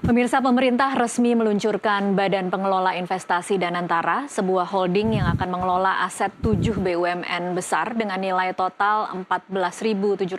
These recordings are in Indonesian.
Pemirsa, pemerintah resmi meluncurkan Badan Pengelola Investasi Danantara, sebuah holding yang akan mengelola aset 7 BUMN besar dengan nilai total 14.715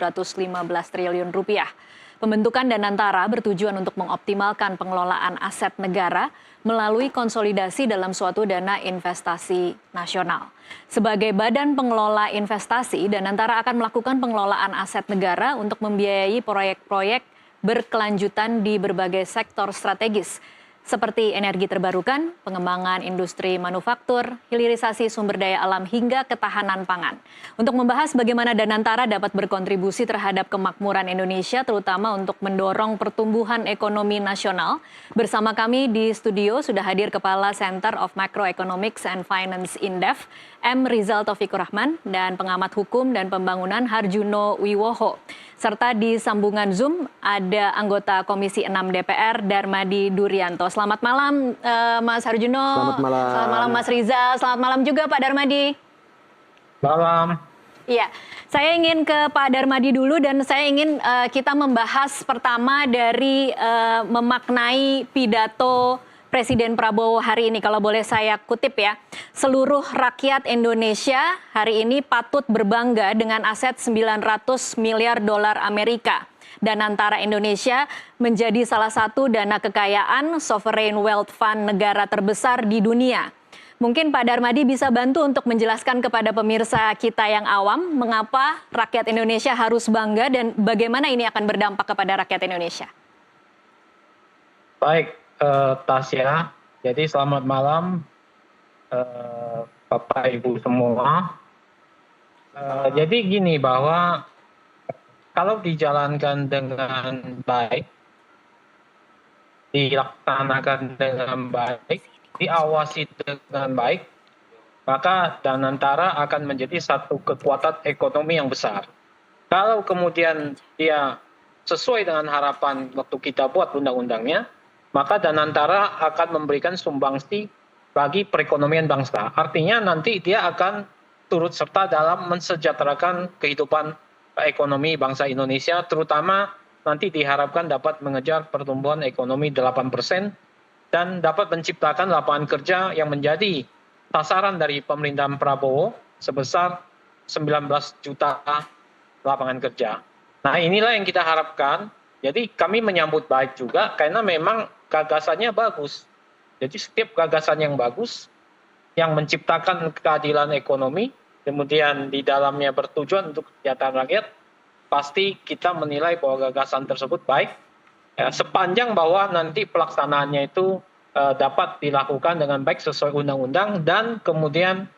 triliun rupiah. Pembentukan Danantara bertujuan untuk mengoptimalkan pengelolaan aset negara melalui konsolidasi dalam suatu dana investasi nasional. Sebagai badan pengelola investasi, Danantara akan melakukan pengelolaan aset negara untuk membiayai proyek-proyek berkelanjutan di berbagai sektor strategis seperti energi terbarukan, pengembangan industri manufaktur, hilirisasi sumber daya alam hingga ketahanan pangan. Untuk membahas bagaimana Danantara dapat berkontribusi terhadap kemakmuran Indonesia terutama untuk mendorong pertumbuhan ekonomi nasional, bersama kami di studio sudah hadir Kepala Center of Macroeconomics and Finance Indef, M. Rizal Taufikur Rahman, dan pengamat hukum dan pembangunan Harjuno Wiwoho. Serta di sambungan Zoom ada anggota Komisi 6 DPR Darmadi Durianto. Selamat malam Mas Harjuno. Selamat malam. Selamat malam Mas Rizal. Selamat malam juga Pak Darmadi. Malam. Iya, saya ingin ke Pak Darmadi dulu dan saya ingin kita membahas pertama dari memaknai pidato Presiden Prabowo hari ini, kalau boleh saya kutip ya. Seluruh rakyat Indonesia hari ini patut berbangga dengan aset 900 miliar dolar Amerika. Danantara Indonesia menjadi salah satu dana kekayaan sovereign wealth fund negara terbesar di dunia. Mungkin Pak Darmadi bisa bantu untuk menjelaskan kepada pemirsa kita yang awam mengapa rakyat Indonesia harus bangga dan bagaimana ini akan berdampak kepada rakyat Indonesia. Baik, Tasya. Jadi selamat malam Bapak Ibu semua. Jadi gini bahwa kalau dijalankan dengan baik, dilaksanakan dengan baik, diawasi dengan baik, maka Danantara akan menjadi satu kekuatan ekonomi yang besar. Kalau kemudian dia sesuai dengan harapan waktu kita buat undang-undangnya, maka Danantara akan memberikan sumbangsi bagi perekonomian bangsa. Artinya nanti dia akan turut serta dalam mensejahterakan kehidupan ekonomi bangsa Indonesia, terutama nanti diharapkan dapat mengejar pertumbuhan ekonomi 8% dan dapat menciptakan lapangan kerja yang menjadi sasaran dari pemerintahan Prabowo sebesar 19 juta lapangan kerja. Nah, inilah yang kita harapkan. Jadi kami menyambut baik juga karena memang gagasannya bagus. Jadi setiap gagasan yang bagus, yang menciptakan keadilan ekonomi, kemudian di dalamnya bertujuan untuk kesejahteraan rakyat, pasti kita menilai bahwa gagasan tersebut baik, ya, sepanjang bahwa nanti pelaksanaannya itu dapat dilakukan dengan baik sesuai undang-undang dan kemudian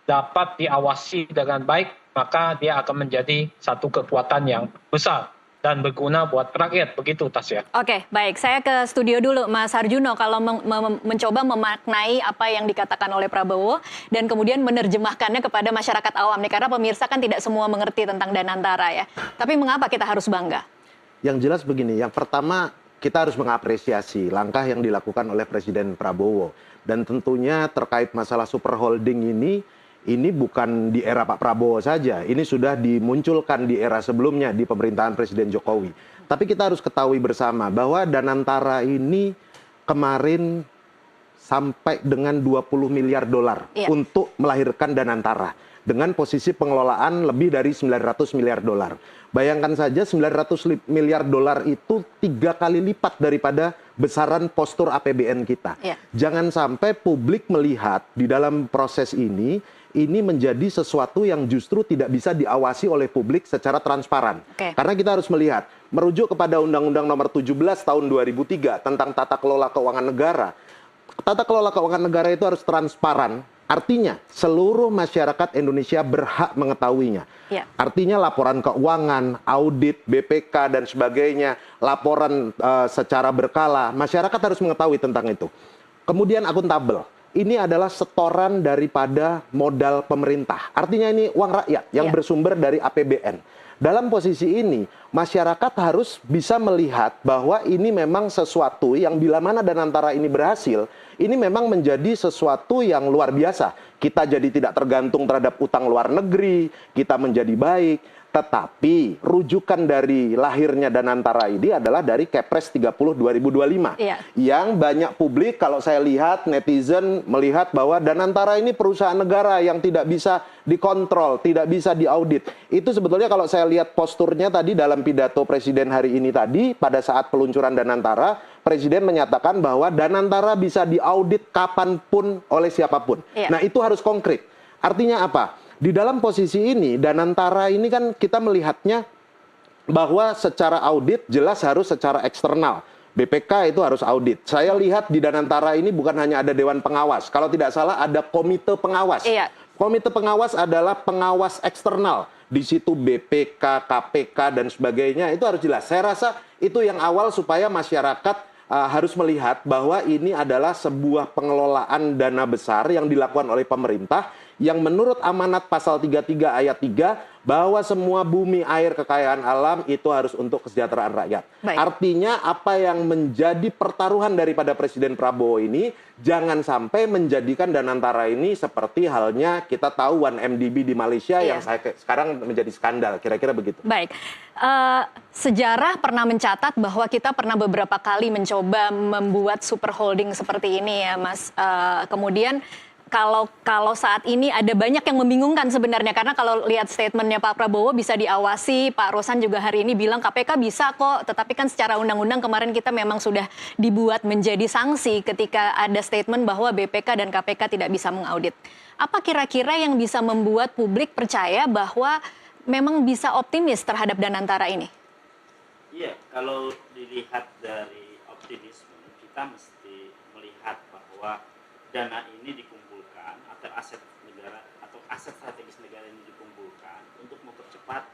dapat diawasi dengan baik, maka dia akan menjadi satu kekuatan yang besar dan berguna buat rakyat, begitu Tasya. Oke, baik. Saya ke studio dulu, Mas Harjuno. Kalau mencoba memaknai apa yang dikatakan oleh Prabowo dan kemudian menerjemahkannya kepada masyarakat awam nih, karena pemirsa kan tidak semua mengerti tentang Danantara ya. Tapi mengapa kita harus bangga? Yang jelas begini, yang pertama kita harus mengapresiasi langkah yang dilakukan oleh Presiden Prabowo. Dan tentunya terkait masalah super holding ini bukan di era Pak Prabowo saja, ini sudah dimunculkan di era sebelumnya di pemerintahan Presiden Jokowi. Tapi kita harus ketahui bersama bahwa Danantara ini kemarin sampai dengan 20 miliar dolar untuk melahirkan Danantara dengan posisi pengelolaan lebih dari 900 miliar dolar. Bayangkan saja 900 miliar dolar itu 3 kali lipat daripada besaran postur APBN kita. Jangan sampai publik melihat di dalam proses ini menjadi sesuatu yang justru tidak bisa diawasi oleh publik secara transparan. Karena kita harus melihat, merujuk kepada Undang-Undang Nomor 17 Tahun 2003 tentang tata kelola keuangan negara. Tata kelola keuangan negara itu harus transparan. Artinya seluruh masyarakat Indonesia berhak mengetahuinya. Artinya laporan keuangan, audit, BPK dan sebagainya, laporan secara berkala, masyarakat harus mengetahui tentang itu. Kemudian akuntabel. Ini adalah setoran daripada modal pemerintah. Artinya ini uang rakyat yang bersumber dari APBN. Dalam posisi ini, masyarakat harus bisa melihat bahwa ini memang sesuatu yang bila mana Danantara ini berhasil, ini memang menjadi sesuatu yang luar biasa. Kita jadi tidak tergantung terhadap utang luar negeri, kita menjadi baik. Tetapi rujukan dari lahirnya Danantara ini adalah dari Kepres 30 2025. Iya. Yang banyak publik, kalau saya lihat netizen melihat bahwa Danantara ini perusahaan negara yang tidak bisa dikontrol, tidak bisa diaudit. Itu sebetulnya kalau saya lihat posturnya tadi dalam pidato Presiden hari ini tadi, pada saat peluncuran Danantara, Presiden menyatakan bahwa Danantara bisa diaudit kapanpun oleh siapapun. Iya. Nah, itu harus konkret. Artinya apa? Di dalam posisi ini, Danantara ini kan kita melihatnya bahwa secara audit jelas harus secara eksternal. BPK itu harus audit. Saya lihat di Danantara ini bukan hanya ada Dewan Pengawas. Kalau tidak salah ada Komite Pengawas. Iya. Komite Pengawas adalah pengawas eksternal. Di situ BPK, KPK, dan sebagainya. Itu harus jelas. Saya rasa itu yang awal supaya masyarakat harus melihat bahwa ini adalah sebuah pengelolaan dana besar yang dilakukan oleh pemerintah yang menurut amanat pasal 33 ayat 3 bahwa semua bumi, air, kekayaan alam itu harus untuk kesejahteraan rakyat. Baik. Artinya apa yang menjadi pertaruhan daripada Presiden Prabowo ini jangan sampai menjadikan Danantara ini seperti halnya kita tahu 1MDB di Malaysia yang sekarang menjadi skandal. Kira-kira begitu. Baik, sejarah pernah mencatat bahwa kita pernah beberapa kali mencoba membuat super holding seperti ini ya, Mas. Kemudian kalau saat ini ada banyak yang membingungkan sebenarnya, karena kalau lihat statementnya Pak Prabowo bisa diawasi, Pak Rosan juga hari ini bilang KPK bisa kok, tetapi kan secara undang-undang kemarin kita memang sudah dibuat menjadi sanksi ketika ada statement bahwa BPK dan KPK tidak bisa mengaudit. Apa kira-kira yang bisa membuat publik percaya bahwa memang bisa optimis terhadap Danantara ini? Iya, kalau dilihat dari optimisme, kita mesti melihat bahwa dana ini dikumpulkan atau aset negara atau aset strategis negara ini dikumpulkan untuk mempercepat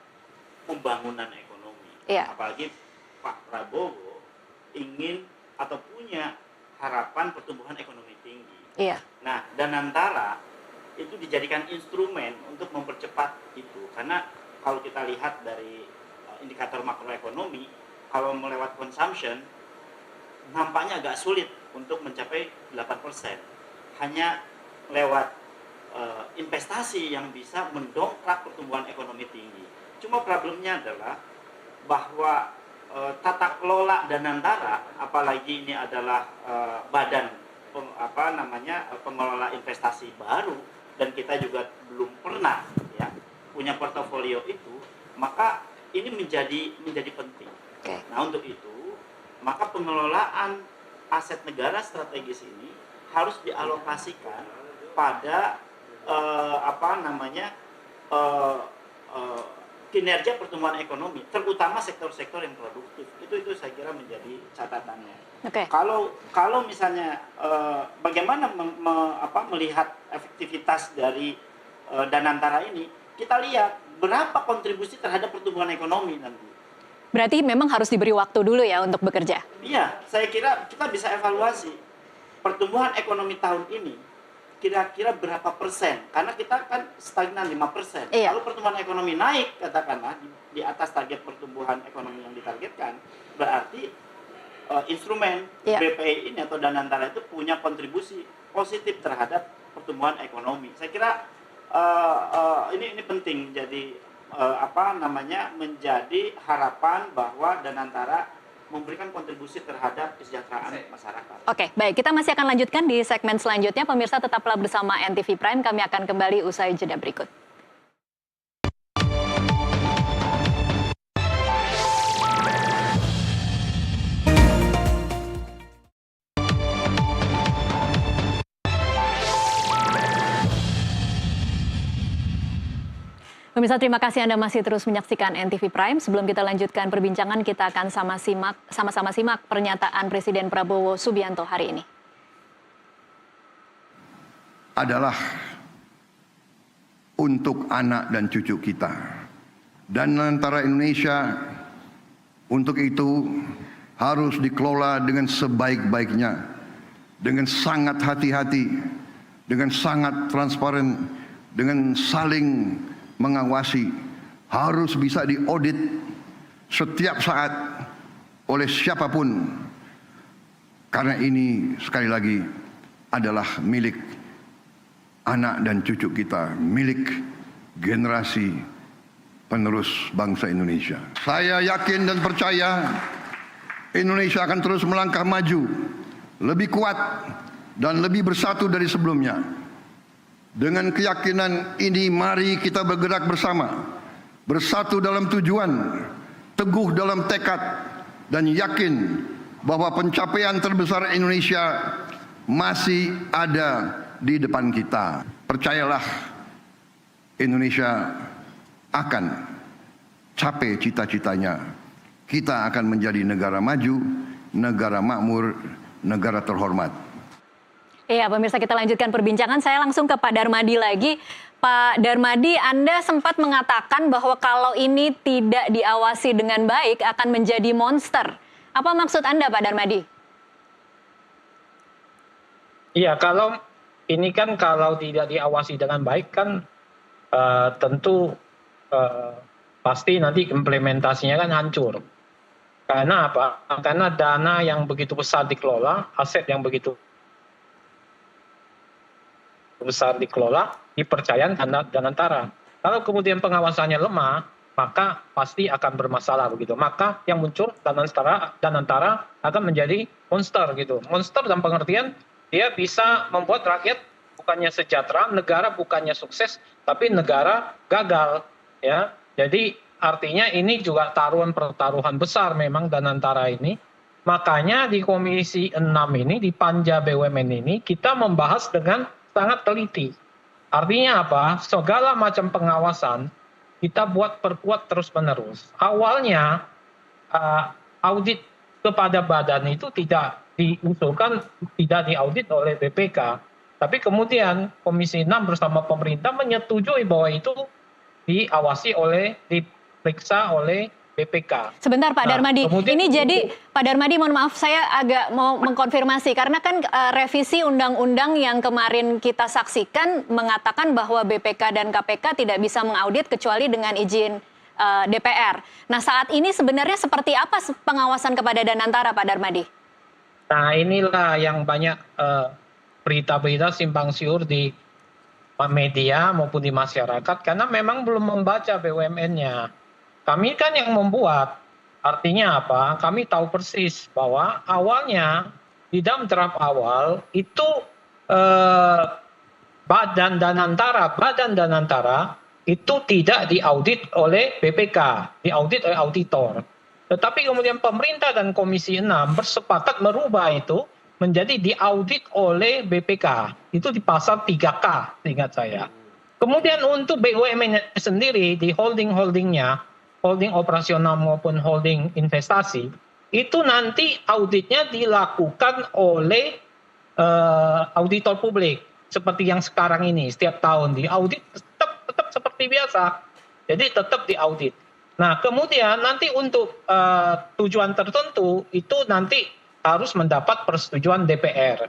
pembangunan ekonomi. Iya. Apalagi Pak Prabowo ingin atau punya harapan pertumbuhan ekonomi tinggi. Iya. Nah, Danantara itu dijadikan instrumen untuk mempercepat itu, karena kalau kita lihat dari indikator makroekonomi, kalau melewat consumption nampaknya agak sulit untuk mencapai 8%. Hanya lewat investasi yang bisa mendongkrak pertumbuhan ekonomi tinggi. Cuma problemnya adalah bahwa tata kelola Danantara, apalagi ini adalah badan pengelola investasi baru, dan kita juga belum pernah ya punya portofolio itu, maka ini menjadi penting. Okay. Nah, untuk itu maka pengelolaan aset negara strategis ini harus dialokasikan pada kinerja pertumbuhan ekonomi, terutama sektor-sektor yang produktif. Itu saya kira menjadi catatannya. Okay. Kalau misalnya bagaimana melihat efektivitas dari Danantara ini, kita lihat berapa kontribusi terhadap pertumbuhan ekonomi nanti. Berarti memang harus diberi waktu dulu ya untuk bekerja? Iya, saya kira kita bisa evaluasi pertumbuhan ekonomi tahun ini kira-kira berapa persen, karena kita kan stagnan 5%. Iya. Kalau pertumbuhan ekonomi naik, katakanlah di atas target pertumbuhan ekonomi yang ditargetkan, berarti instrumen BPI ini atau Danantara itu punya kontribusi positif terhadap pertumbuhan ekonomi. Saya kira ini penting, jadi menjadi harapan bahwa Danantara memberikan kontribusi terhadap kesejahteraan masyarakat. Oke, baik. Kita masih akan lanjutkan di segmen selanjutnya. Pemirsa tetaplah bersama NTV Prime. Kami akan kembali usai jeda berikut. Pemirsa, terima kasih Anda masih terus menyaksikan NTV Prime. Sebelum kita lanjutkan perbincangan, kita akan sama-sama simak pernyataan Presiden Prabowo Subianto hari ini. Adalah untuk anak dan cucu kita. Dan antara Indonesia untuk itu harus dikelola dengan sebaik-baiknya, dengan sangat hati-hati, dengan sangat transparan, dengan saling mengawasi, harus bisa diaudit setiap saat oleh siapapun, karena ini sekali lagi adalah milik anak dan cucu kita, milik generasi penerus bangsa Indonesia. Saya yakin dan percaya Indonesia akan terus melangkah maju, lebih kuat dan lebih bersatu dari sebelumnya. Dengan keyakinan ini, mari kita bergerak bersama, bersatu dalam tujuan, teguh dalam tekad, dan yakin bahwa pencapaian terbesar Indonesia masih ada di depan kita. Percayalah, Indonesia akan capai cita-citanya. Kita akan menjadi negara maju, negara makmur, negara terhormat. Iya, pemirsa, kita lanjutkan perbincangan. Saya langsung ke Pak Darmadi lagi. Pak Darmadi, Anda sempat mengatakan bahwa kalau ini tidak diawasi dengan baik akan menjadi monster. Apa maksud Anda, Pak Darmadi? Iya, kalau ini kan kalau tidak diawasi dengan baik kan tentu pasti nanti implementasinya kan hancur. Karena apa? Karena dana yang begitu besar dikelola, aset yang begitu besar dikelola, dipercayakan Danantara. Kalau kemudian pengawasannya lemah, maka pasti akan bermasalah begitu. Maka yang muncul Danantara akan menjadi monster gitu. Monster dalam pengertian dia bisa membuat rakyat bukannya sejahtera, negara bukannya sukses, tapi negara gagal, ya. Jadi artinya ini juga pertaruhan besar memang Danantara ini. Makanya di Komisi 6 ini, di Panja BUMN ini, kita membahas dengan sangat teliti. Artinya apa? Segala macam pengawasan kita perkuat terus-menerus. Awalnya audit kepada badan itu tidak diusulkan, tidak diaudit oleh BPK. Tapi kemudian Komisi 6 bersama pemerintah menyetujui bahwa itu diperiksa oleh BPK. Sebentar Pak Darmadi, ini jadi Pak Darmadi, mohon maaf saya agak mau mengkonfirmasi karena kan revisi undang-undang yang kemarin kita saksikan mengatakan bahwa BPK dan KPK tidak bisa mengaudit kecuali dengan izin DPR. Nah, saat ini sebenarnya seperti apa pengawasan kepada Danantara, Pak Darmadi? Nah, inilah yang banyak berita-berita simpang siur di media maupun di masyarakat karena memang belum membaca BUMN-nya. Kami kan yang membuat, artinya apa? Kami tahu persis bahwa awalnya di dalam draft awal itu Badan Danantara itu tidak diaudit oleh BPK, diaudit oleh auditor. Tetapi kemudian pemerintah dan Komisi 6 bersepakat merubah itu menjadi diaudit oleh BPK. Itu di pasal 3K, ingat saya. Kemudian untuk BUMN sendiri, di holding-holdingnya, holding operasional maupun holding investasi, itu nanti auditnya dilakukan oleh auditor publik. Seperti yang sekarang ini, setiap tahun diaudit tetap seperti biasa. Jadi tetap diaudit. Nah, kemudian nanti untuk tujuan tertentu itu nanti harus mendapat persetujuan DPR.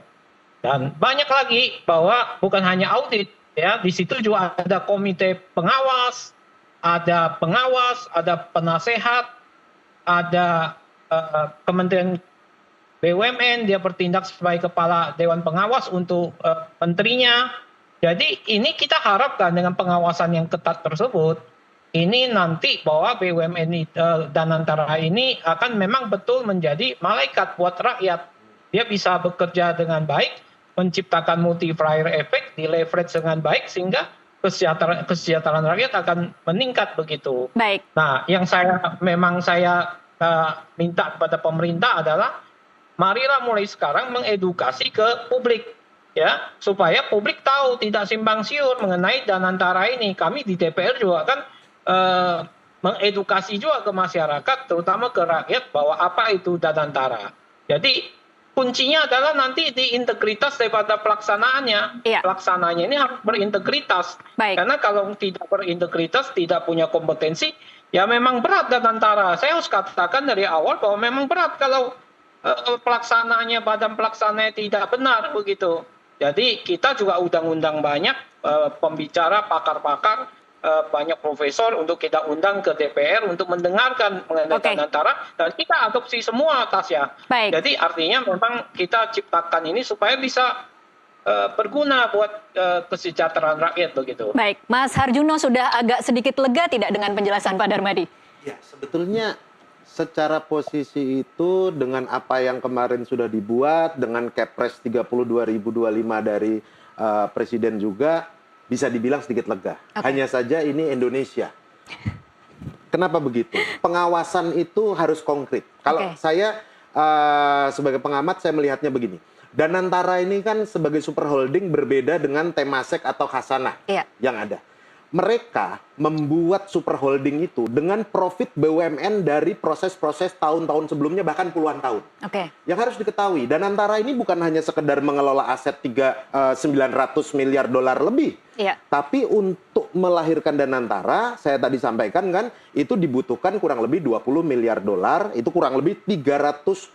Dan banyak lagi bahwa bukan hanya audit, ya, di situ juga ada komite pengawas, ada penasehat, ada Kementerian BUMN, dia bertindak sebagai kepala Dewan Pengawas untuk menterinya. Jadi ini kita harapkan dengan pengawasan yang ketat tersebut, ini nanti bahwa BUMN Danantara ini akan memang betul menjadi malaikat buat rakyat. Dia bisa bekerja dengan baik, menciptakan multiplier effect, di leverage dengan baik sehingga kesejahteraan rakyat akan meningkat begitu. Baik. Nah, yang saya minta kepada pemerintah adalah marilah mulai sekarang mengedukasi ke publik, ya, supaya publik tahu, tidak simpang siur mengenai Danantara ini. Kami di DPR juga kan mengedukasi juga ke masyarakat, terutama ke rakyat, bahwa apa itu Danantara. Jadi kuncinya adalah nanti di integritas daripada pelaksanaannya. Iya. Pelaksananya ini harus berintegritas. Baik. Karena kalau tidak berintegritas, tidak punya kompetensi, ya memang berat Danantara. Saya harus katakan dari awal bahwa memang berat kalau pelaksananya, badan pelaksananya tidak benar begitu. Jadi kita juga undang-undang banyak, pembicara, pakar-pakar, banyak profesor untuk kita undang ke DPR untuk mendengarkan mengenai Danantara, dan kita adopsi semua, Tasya. Baik. Jadi artinya memang kita ciptakan ini supaya bisa berguna buat kesejahteraan rakyat begitu. Baik, Mas Harjuno sudah agak sedikit lega tidak dengan penjelasan Pak Darmadi? Ya, sebetulnya secara posisi itu dengan apa yang kemarin sudah dibuat, dengan Kepres 30 2025 dari Presiden juga, bisa dibilang sedikit lega. Oke. Hanya saja ini Indonesia. Kenapa begitu? Pengawasan itu harus konkret. Kalau Oke. saya sebagai pengamat, saya melihatnya begini. Danantara ini kan sebagai super holding berbeda dengan Temasek atau Khasanah Iya. yang ada. Mereka membuat super holding itu dengan profit BUMN dari proses-proses tahun-tahun sebelumnya, bahkan puluhan tahun. Oke. Yang harus diketahui, Danantara ini bukan hanya sekedar mengelola aset 900 miliar dolar lebih. Iya. Tapi untuk melahirkan Danantara, saya tadi sampaikan kan, itu dibutuhkan kurang lebih 20 miliar dolar, itu kurang lebih 320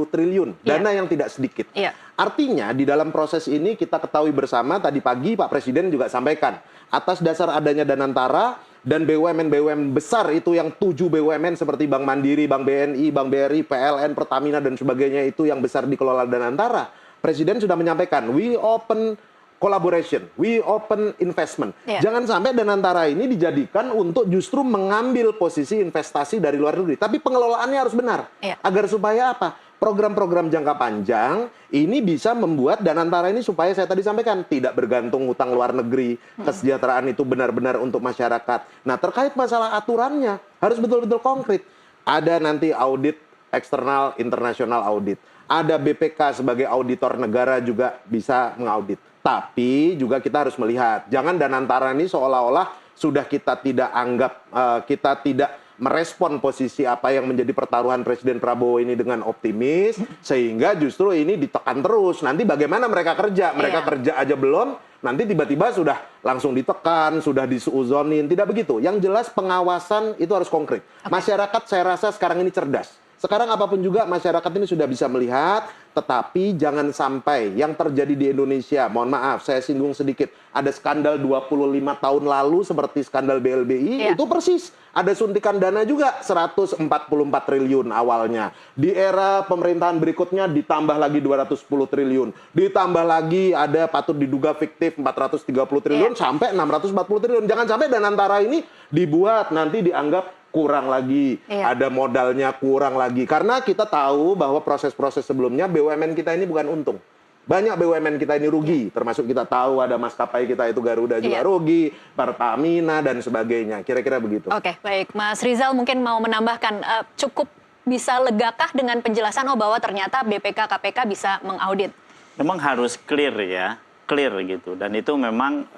triliun. Iya. Dana yang tidak sedikit. Iya. Artinya di dalam proses ini kita ketahui bersama, tadi pagi Pak Presiden juga sampaikan, atas dasar adanya Danantara dan BUMN-BUMN besar itu yang 7 BUMN seperti Bank Mandiri, Bank BNI, Bank BRI, PLN, Pertamina dan sebagainya itu yang besar dikelola Danantara. Presiden sudah menyampaikan, we open collaboration, we open investment. Iya. Jangan sampai Danantara ini dijadikan untuk justru mengambil posisi investasi dari luar negeri. Tapi pengelolaannya harus benar. Iya. Agar supaya apa? Program-program jangka panjang ini bisa membuat Danantara ini supaya saya tadi sampaikan tidak bergantung utang luar negeri, kesejahteraan itu benar-benar untuk masyarakat. Nah, terkait masalah aturannya harus betul-betul konkret. Ada nanti audit eksternal, internasional audit. Ada BPK sebagai auditor negara juga bisa mengaudit. Tapi juga kita harus melihat, jangan Danantara ini seolah-olah sudah kita tidak anggap, kita tidak merespon posisi apa yang menjadi pertaruhan Presiden Prabowo ini dengan optimis, sehingga justru ini ditekan terus. Nanti bagaimana mereka kerja? Mereka Iya. kerja aja belum, nanti tiba-tiba sudah langsung ditekan, sudah disuuzonin. Tidak begitu. Yang jelas pengawasan itu harus konkret. Masyarakat saya rasa sekarang ini cerdas. Sekarang apapun juga masyarakat ini sudah bisa melihat, tetapi jangan sampai yang terjadi di Indonesia, mohon maaf saya singgung sedikit, ada skandal 25 tahun lalu seperti skandal BLBI, Iya. itu persis. Ada suntikan dana juga 144 triliun awalnya. Di era pemerintahan berikutnya ditambah lagi 210 triliun. Ditambah lagi ada patut diduga fiktif 430 triliun sampai 640 triliun. Jangan sampai Danantara ini dibuat nanti dianggap kurang lagi, Iya. ada modalnya kurang lagi. Karena kita tahu bahwa proses-proses sebelumnya BUMN kita ini bukan untung. Banyak BUMN kita ini rugi, termasuk kita tahu ada maskapai kita itu Garuda juga Iya. rugi, Pertamina dan sebagainya. Kira-kira begitu. Oke, baik. Mas Rizal mungkin mau menambahkan, cukup bisa legakah dengan penjelasan bahwa ternyata BPK KPK bisa mengaudit? Memang harus clear ya, clear gitu. Dan itu memang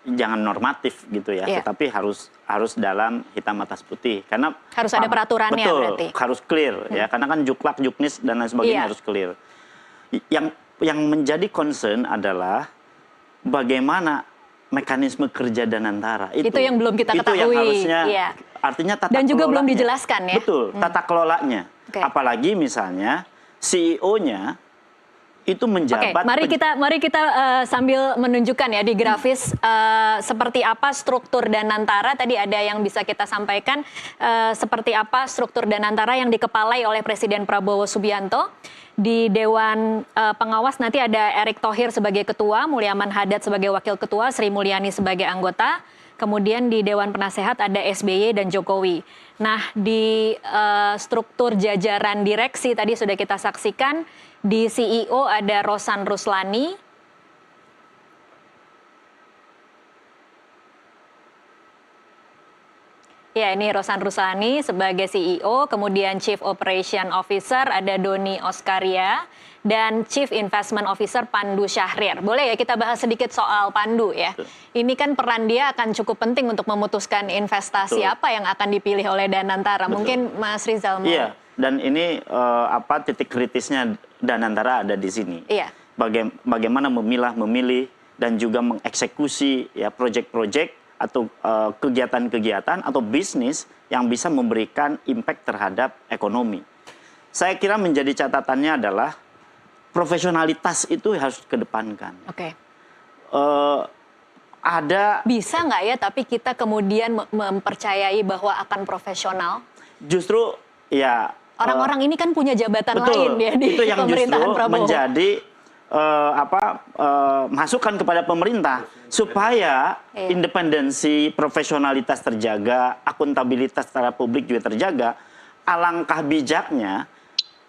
jangan normatif gitu ya, Iya. tetapi harus dalam hitam atas putih. Karena Harus ada peraturannya betul, berarti. harus clear ya, karena kan juklak, juknis dan lain sebagainya Iya. harus clear. Yang menjadi concern adalah bagaimana mekanisme kerja Danantara Itu yang belum kita Itu yang ketahui. harusnya, Iya. artinya tata Dan juga belum kelolanya. dijelaskan ya. Betul, tata kelolanya. Oke. Apalagi misalnya CEO-nya itu Oke, menjabat mari kita sambil menunjukkan ya di grafis seperti apa struktur Danantara. Tadi ada yang bisa kita sampaikan seperti apa struktur Danantara yang dikepalai oleh Presiden Prabowo Subianto. Di Dewan Pengawas nanti ada Erick Thohir sebagai ketua, Mulyaman Hadad sebagai wakil ketua, Sri Mulyani sebagai anggota. Kemudian di Dewan Penasehat ada SBY dan Jokowi. Nah, di struktur jajaran direksi tadi sudah kita saksikan. Di CEO ada Rosan Ruslani. Ya, ini Rosan Ruslani sebagai CEO. Kemudian Chief Operation Officer ada Doni Oskaria. Dan Chief Investment Officer Pandu Syahrir. Boleh ya kita bahas sedikit soal Pandu ya. Ini kan peran dia akan cukup penting untuk memutuskan investasi apa yang akan dipilih oleh Danantara. Mungkin Mas Rizal mau. Iya, dan ini titik kritisnya Danantara ada di sini. Iya. Bagaimana memilih dan juga mengeksekusi ya proyek-proyek atau kegiatan-kegiatan atau bisnis yang bisa memberikan impact terhadap ekonomi. Saya kira menjadi catatannya adalah profesionalitas itu harus kedepankan. Oke. Bisa nggak ya tapi kita kemudian mempercayai bahwa akan profesional? Justru ya Orang-orang ini kan punya jabatan lain ya di itu yang pemerintahan justru Prabowo. menjadi masukan kepada pemerintah supaya independensi, profesionalitas terjaga, akuntabilitas secara publik juga terjaga. Alangkah bijaknya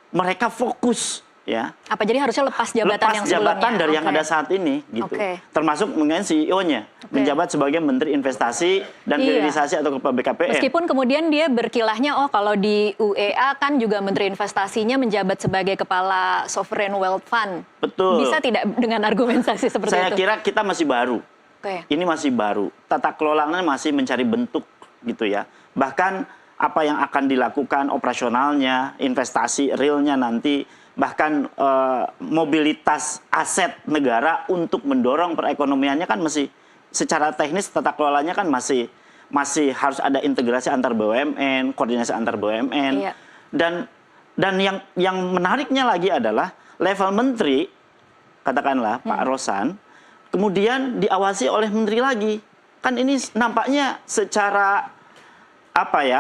mereka fokus ya. Apa jadi harusnya lepas jabatan yang sebelumnya? Jabatan dari yang Oke. ada saat ini gitu. Oke. Termasuk mengenai CEO-nya menjabat sebagai Menteri Investasi dan Iya. Hilirisasi atau Kepala BKPM. Meskipun kemudian dia berkilahnya, oh kalau di UEA kan juga Menteri Investasinya menjabat sebagai Kepala Sovereign Wealth Fund. Betul. Bisa tidak dengan argumentasi seperti Saya itu? kira kita masih baru. Oke. Ini masih baru. Tata kelolanya masih mencari bentuk gitu ya. Bahkan apa yang akan dilakukan operasionalnya, investasi realnya nanti, bahkan mobilitas aset negara untuk mendorong perekonomiannya kan masih secara teknis tata kelolanya kan masih harus ada integrasi antar BUMN, koordinasi antar BUMN. Iya. Dan yang menariknya lagi adalah level menteri, katakanlah Pak Rosan, kemudian diawasi oleh menteri lagi. Kan ini nampaknya secara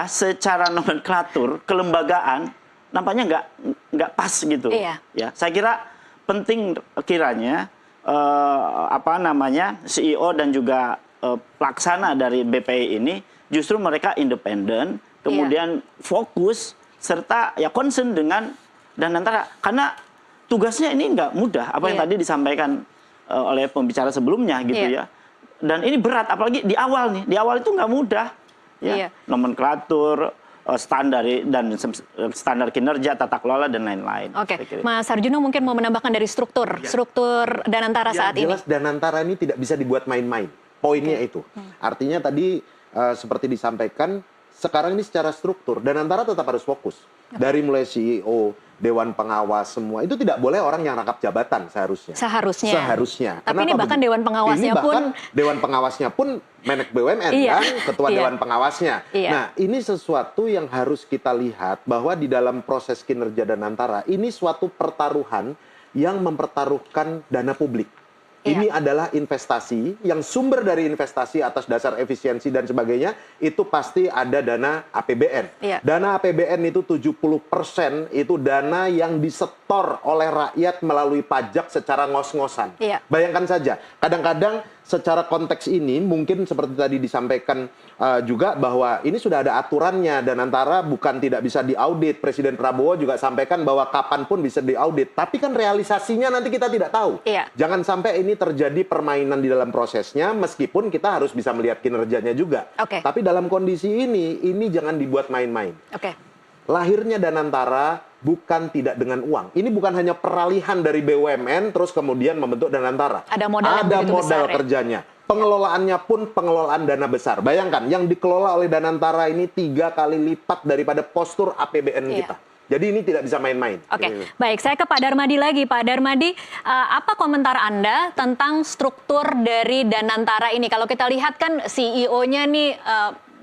secara nomenklatur kelembagaan nampaknya nggak pas gitu. Iya. Ya, saya kira penting kiranya CEO dan juga pelaksana dari BPI ini justru mereka independen, kemudian fokus serta ya concern dengan dan antara karena tugasnya ini nggak mudah apa yang tadi disampaikan oleh pembicara sebelumnya gitu ya. Dan ini berat apalagi di awal nih. Di awal itu nggak mudah. Ya, nomenklatur, standar kinerja, tata kelola dan lain-lain. Oke, Mas Harjuno mungkin mau menambahkan dari struktur Danantara saat ini. Jelas Danantara ini tidak bisa dibuat main-main. Poinnya itu. Artinya tadi seperti disampaikan, sekarang ini secara struktur Danantara tetap harus fokus. Dari mulai CEO, Dewan Pengawas semua itu tidak boleh orang yang rangkap jabatan seharusnya. Seharusnya. Tapi ini bahkan Dewan Pengawasnya Dewan Pengawasnya pun Menek BUMN kan, Ketua Dewan Pengawasnya. Nah, ini sesuatu yang harus kita lihat bahwa di dalam proses kinerja Danantara ini suatu pertaruhan yang mempertaruhkan dana publik. Ini adalah investasi yang sumber dari investasi atas dasar efisiensi dan sebagainya itu pasti ada dana APBN. Dana APBN itu 70% itu dana yang disetor oleh rakyat melalui pajak secara ngos-ngosan. Bayangkan saja, kadang-kadang secara konteks ini mungkin seperti tadi disampaikan juga bahwa ini sudah ada aturannya dan antara bukan tidak bisa diaudit. Presiden Prabowo juga sampaikan bahwa kapanpun bisa diaudit. Tapi kan realisasinya nanti kita tidak tahu. Jangan sampai ini terjadi permainan di dalam prosesnya meskipun kita harus bisa melihat kinerjanya juga. Tapi dalam kondisi ini jangan dibuat main-main. Lahirnya Danantara bukan tidak dengan uang. Ini bukan hanya peralihan dari BUMN terus kemudian membentuk Danantara. Ada modal kerjanya. Pengelolaannya pun pengelolaan dana besar. Bayangkan yang dikelola oleh Danantara ini 3 kali lipat daripada postur APBN kita. Jadi ini tidak bisa main-main. Baik, saya ke Pak Darmadi lagi. Pak Darmadi, apa komentar Anda tentang struktur dari Danantara ini? Kalau kita lihat kan CEO-nya nih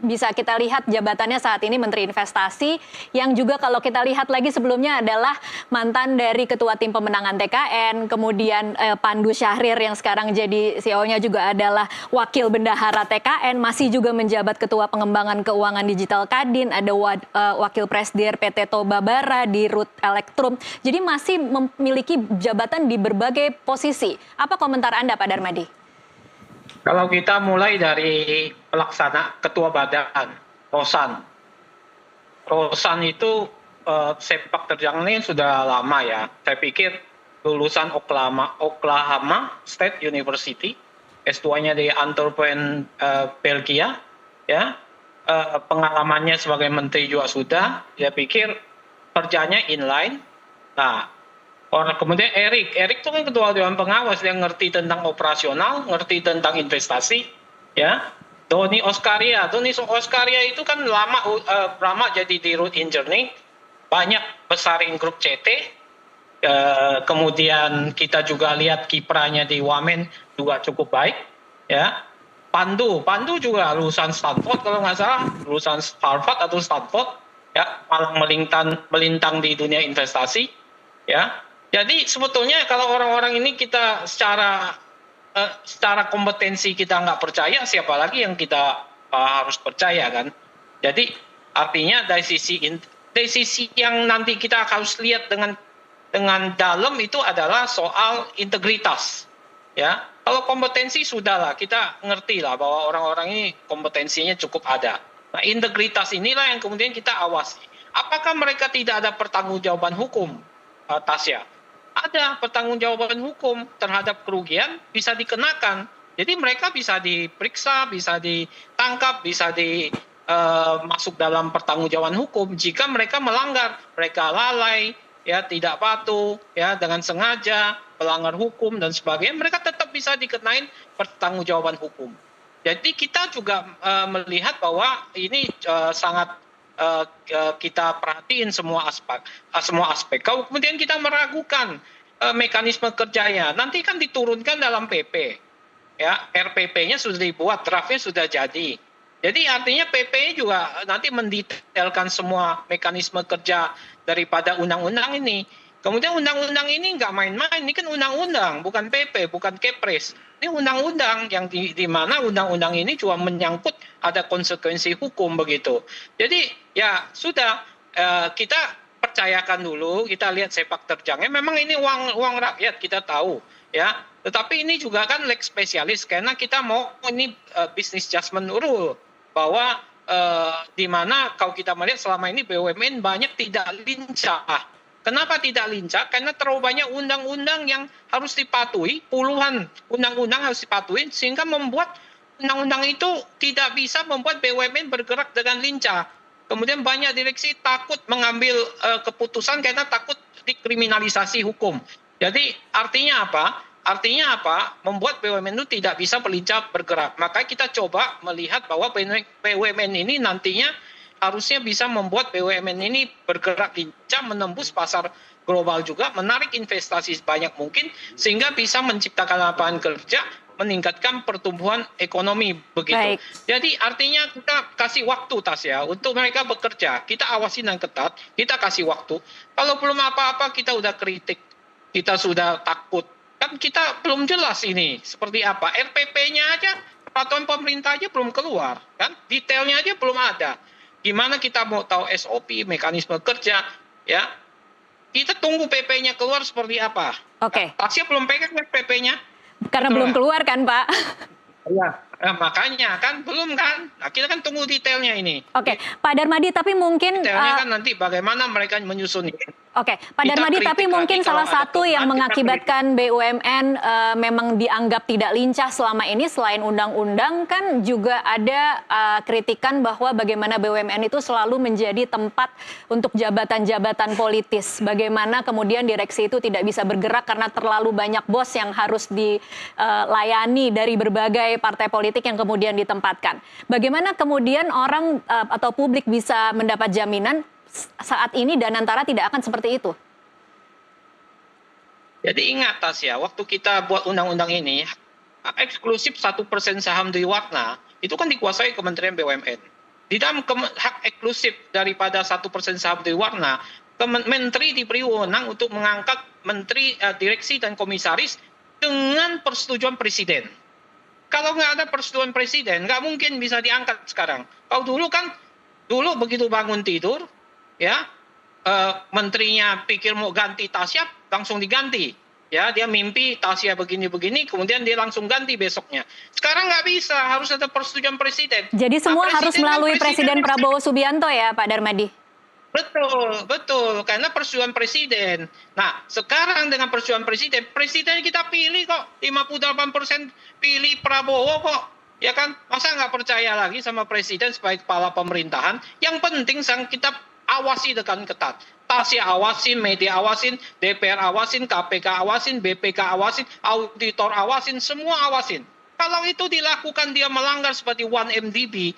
bisa kita lihat jabatannya saat ini Menteri Investasi, yang juga kalau kita lihat lagi sebelumnya adalah mantan dari Ketua Tim Pemenangan TKN, kemudian Pandu Syahrir yang sekarang jadi CEO-nya juga adalah Wakil Bendahara TKN, masih juga menjabat Ketua Pengembangan Keuangan Digital Kadin, ada Wakil Presdir PT Toba Bara di Rut Elektrum. Jadi masih memiliki jabatan di berbagai posisi. Apa komentar Anda, Pak Darmadi? Kalau kita mulai dari pelaksana ketua badan, Rosan itu sepak terjangnya sudah lama ya. Saya pikir lulusan Oklahoma State University, S2-nya di Antwerpen, Belgia, ya. Pengalamannya sebagai menteri juga sudah. Saya pikir kerjanya inline. Nah, kemudian Erik itu kan ketua Dewan Pengawas, dia ngerti tentang operasional, ngerti tentang investasi, ya. Doni Oskaria itu kan lama jadi di Root Engineering, banyak besarin grup CT, kemudian kita juga lihat kiprahnya di Wamen juga cukup baik, ya. Pandu juga lulusan Stanford kalau nggak salah, lulusan Harvard atau Stanford, ya, malah melintang di dunia investasi, ya. Jadi sebetulnya kalau orang-orang ini kita secara kompetensi kita nggak percaya, siapa lagi yang kita harus percaya kan? Jadi artinya dari sisi sisi yang nanti kita harus lihat dengan dalam itu adalah soal integritas. Ya, kalau kompetensi sudahlah, kita ngerti lah bahwa orang-orang ini kompetensinya cukup ada. Nah, integritas inilah yang kemudian kita awasi. Apakah mereka tidak ada pertanggungjawaban hukum, Tasya? Ada pertanggungjawaban hukum terhadap kerugian bisa dikenakan. Jadi mereka bisa diperiksa, bisa ditangkap, bisa masuk dalam pertanggungjawaban hukum jika mereka melanggar, mereka lalai, ya tidak patuh, ya dengan sengaja pelanggar hukum dan sebagainya, mereka tetap bisa dikenain pertanggungjawaban hukum. Jadi kita juga melihat bahwa ini sangat kita perhatiin semua aspek. Kalau kemudian kita meragukan mekanisme kerjanya, nanti kan diturunkan dalam PP, ya RPP-nya sudah dibuat, draftnya sudah jadi. Jadi artinya PP juga nanti mendetailkan semua mekanisme kerja daripada undang-undang ini. Kemudian undang-undang ini nggak main-main, ini kan undang-undang, bukan PP, bukan Kepres. Ini undang-undang yang di mana undang-undang ini juga menyangkut ada konsekuensi hukum begitu. Jadi ya sudah, kita percayakan dulu, kita lihat sepak terjangnya. Memang ini uang rakyat, kita tahu, ya. Tetapi ini juga kan leg spesialis karena kita mau ini business judgment rule, bahwa di mana kalau kita melihat selama ini BUMN banyak tidak lincah. Kenapa tidak lincah? Karena terlalu banyak undang-undang yang harus dipatuhi, puluhan undang-undang harus dipatuhi, sehingga membuat undang-undang itu tidak bisa membuat BUMN bergerak dengan lincah. Kemudian banyak direksi takut mengambil keputusan karena takut dikriminalisasi hukum. Jadi artinya apa? Artinya apa? Membuat BUMN itu tidak bisa berlincah bergerak. Maka kita coba melihat bahwa BUMN ini nantinya harusnya bisa membuat BUMN ini bergerak lincah, menembus pasar global juga, menarik investasi sebanyak mungkin, sehingga bisa menciptakan lapangan kerja, meningkatkan pertumbuhan ekonomi begitu. Baik. Jadi artinya kita kasih waktu, Tasya, untuk mereka bekerja. Kita awasi dengan ketat, kita kasih waktu. Kalau belum apa-apa kita udah kritik, kita sudah takut. Kan kita belum jelas ini seperti apa. RPP-nya aja, peraturan pemerintah aja belum keluar, kan? Detailnya aja belum ada. Gimana kita mau tahu SOP, mekanisme kerja, ya? Kita tunggu PP-nya keluar seperti apa. Oke. Tasya belum pegang PP-nya. Karena belum keluar kan, Pak? Iya, makanya kan belum kan. Nah, kita kan tunggu detailnya ini. Oke, Pak Darmadi, tapi mungkin detailnya kan nanti bagaimana mereka menyusun ini. Oke, Pak Darmadi, tapi mungkin salah satu yang mengakibatkan BUMN memang dianggap tidak lincah selama ini selain undang-undang kan juga ada kritikan bahwa bagaimana BUMN itu selalu menjadi tempat untuk jabatan-jabatan politis. Bagaimana kemudian direksi itu tidak bisa bergerak karena terlalu banyak bos yang harus dilayani dari berbagai partai politik yang kemudian ditempatkan. Bagaimana kemudian orang atau publik bisa mendapat jaminan saat ini Danantara tidak akan seperti itu? Jadi ingat, Tasya, waktu kita buat undang-undang ini, hak eksklusif 1% saham Dwi Warna itu kan dikuasai Kementerian BUMN. Di dalam hak eksklusif daripada 1% saham Dwi Warna, Menteri diberi wewenang untuk mengangkat menteri, direksi dan komisaris dengan persetujuan Presiden. Kalau nggak ada persetujuan Presiden, nggak mungkin bisa diangkat sekarang. Kalau dulu begitu bangun tidur, ya menterinya pikir mau ganti Tasya, langsung diganti. Ya, dia mimpi Tasya begini-begini, kemudian dia langsung ganti besoknya. Sekarang nggak bisa, harus ada persetujuan Presiden. Jadi semua harus melalui Presiden Prabowo Subianto ya, Pak Darmadi? Betul, karena persetujuan Presiden. Nah, sekarang dengan persetujuan Presiden kita pilih kok, 58% pilih Prabowo kok. Ya kan, masa nggak percaya lagi sama Presiden sebagai kepala pemerintahan? Yang penting kita awasi dengan ketat. Tasya awasin, media awasin, DPR awasin, KPK awasin, BPK awasin, auditor awasin, semua awasin. Kalau itu dilakukan dia melanggar seperti 1MDB,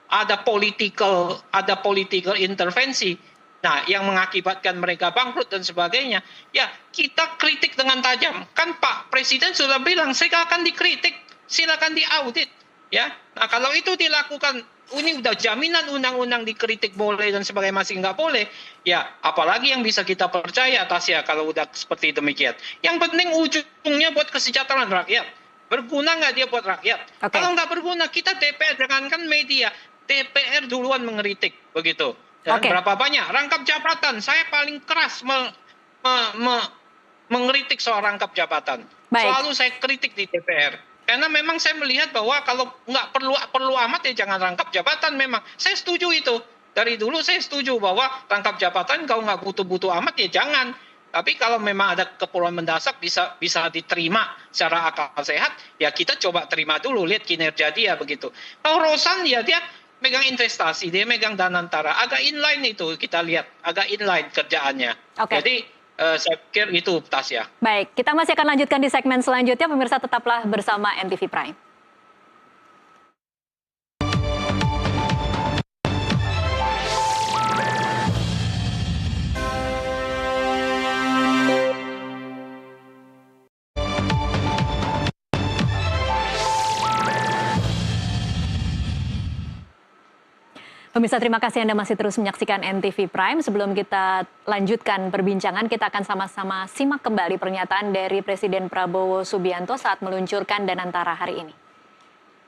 ada political intervensi, nah yang mengakibatkan mereka bangkrut dan sebagainya, ya kita kritik dengan tajam. Kan Pak Presiden sudah bilang, silakan dikritik, silakan diaudit. Ya, nah kalau itu dilakukan, ini udah jaminan undang-undang dikritik boleh dan sebagainya masih nggak boleh, ya apalagi yang bisa kita percaya, Tasya, kalau udah seperti demikian. Yang penting ujungnya buat kesejahteraan rakyat. Berguna nggak dia buat rakyat? Okay. Kalau nggak berguna, kita DPR, jangankan media, DPR duluan mengkritik, begitu. Ya, Oke. berapa banyak rangkap jabatan? Saya paling keras mengkritik soal rangkap jabatan. Baik. Selalu saya kritik di DPR. Karena memang saya melihat bahwa kalau nggak perlu amat ya jangan rangkap jabatan memang. Saya setuju itu. Dari dulu saya setuju bahwa rangkap jabatan kalau nggak butuh-butuh amat ya jangan. Tapi kalau memang ada keperluan mendesak bisa diterima secara akal sehat, ya kita coba terima dulu, lihat kinerja dia begitu. Kalau Rosan ya dia megang investasi, dia megang Danantara, agak inline itu kita lihat, agak inline kerjaannya. Oke. Jadi saya pikir itu Tasya. Baik, kita masih akan lanjutkan di segmen selanjutnya. Pemirsa tetaplah bersama NTV Prime. Pemirsa, terima kasih Anda masih terus menyaksikan NTV Prime. Sebelum kita lanjutkan perbincangan, kita akan sama-sama simak kembali pernyataan dari Presiden Prabowo Subianto saat meluncurkan Danantara hari ini.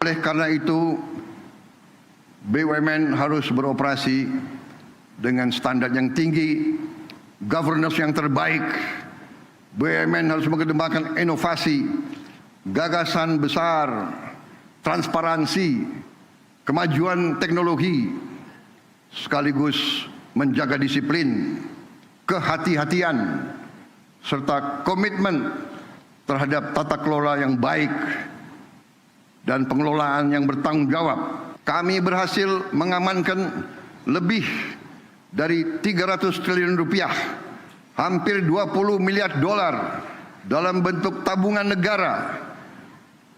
Oleh karena itu, BUMN harus beroperasi dengan standar yang tinggi, governance yang terbaik. BUMN harus mengembangkan inovasi, gagasan besar, transparansi, kemajuan teknologi, sekaligus menjaga disiplin, kehati-hatian, serta komitmen terhadap tata kelola yang baik dan pengelolaan yang bertanggung jawab. Kami berhasil mengamankan lebih dari 300 triliun rupiah, hampir 20 miliar dolar dalam bentuk tabungan negara,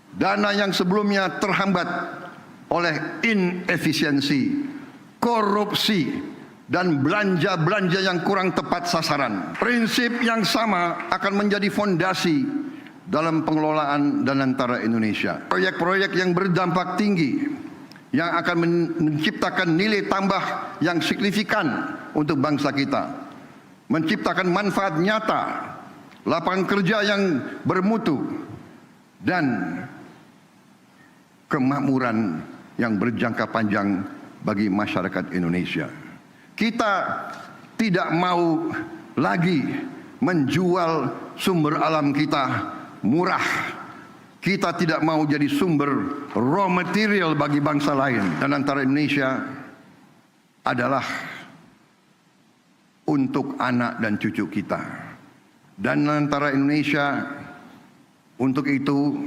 dana yang sebelumnya terhambat oleh inefisiensi, korupsi, dan belanja-belanja yang kurang tepat sasaran. Prinsip yang sama akan menjadi fondasi dalam pengelolaan Danantara Indonesia. Proyek-proyek yang berdampak tinggi, yang akan menciptakan nilai tambah yang signifikan untuk bangsa kita, menciptakan manfaat nyata, lapangan kerja yang bermutu, dan kemakmuran yang berjangka panjang bagi masyarakat Indonesia. Kita tidak mau lagi menjual sumber alam kita murah. Kita tidak mau jadi sumber raw material bagi bangsa lain. Dan antara Indonesia adalah untuk anak dan cucu kita. Dan antara Indonesia untuk itu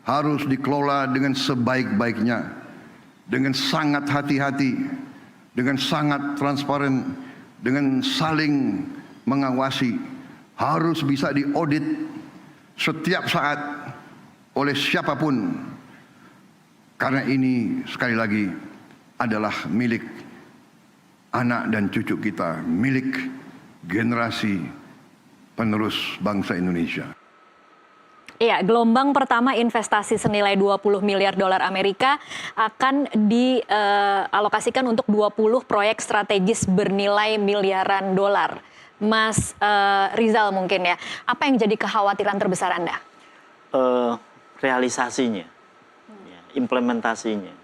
harus dikelola dengan sebaik-baiknya, dengan sangat hati-hati, dengan sangat transparan, dengan saling mengawasi, harus bisa diaudit setiap saat oleh siapapun, karena ini sekali lagi adalah milik anak dan cucu kita, milik generasi penerus bangsa Indonesia. Iya, gelombang pertama investasi senilai 20 miliar dolar Amerika akan dialokasikan untuk 20 proyek strategis bernilai miliaran dolar. Mas Rizal mungkin ya, apa yang jadi kekhawatiran terbesar Anda? Realisasinya, implementasinya.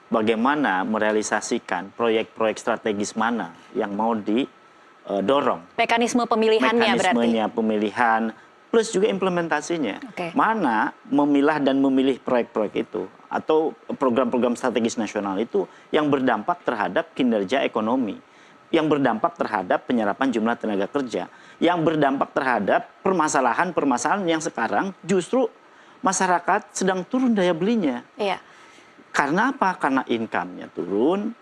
Bagaimana merealisasikan proyek-proyek strategis mana yang mau didorong. Mekanisme pemilihannya berarti? Mekanismenya pemilihan, plus juga implementasinya. Oke. Mana memilah dan memilih proyek-proyek itu atau program-program strategis nasional itu yang berdampak terhadap kinerja ekonomi, yang berdampak terhadap penyerapan jumlah tenaga kerja, yang berdampak terhadap permasalahan-permasalahan yang sekarang justru masyarakat sedang turun daya belinya. Iya. Karena apa? Karena income-nya turun,